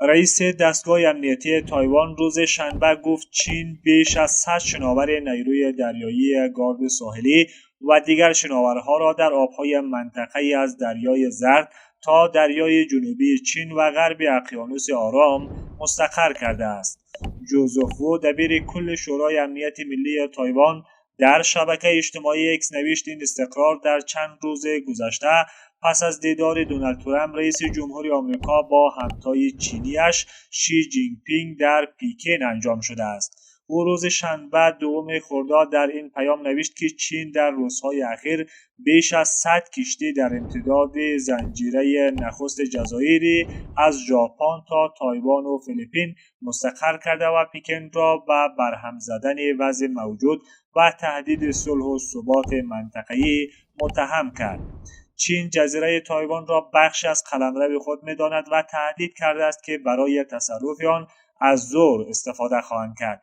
رئیس دستگاه امنیتی تایوان روز شنبه گفت چین بیش از 100 شناور نیروی دریایی گارد ساحلی و دیگر شناورها را در آبهای منطقه‌ای از دریای زرد تا دریای جنوبی چین و غرب اقیانوس آرام مستقر کرده است. جوزف وو، دبیر کل شورای امنیت ملی تایوان، در شبکه اجتماعی اکس نوشت این استقرار در چند روز گذشته پس از دیدار دونالد ترامپ رئیس جمهوری آمریکا با همتای چینیش شی جین پینگ در پکن انجام شده است. او روز شنبه دوم خرداد در این پیام نوشت که چین در روزهای اخیر بیش از 100 کشتی در امتداد زنجیره نخست جزایری از ژاپن تا تایوان و فیلیپین مستقر کرده و پکن را به برهم زدن وضع موجود و تهدید صلح و ثبات منطقه‌ای متهم کرد. چین جزیره تایوان را بخشی از قلمرو خود می‌داند و تهدید کرده است که برای تصرف آن از زور استفاده خواهند کرد.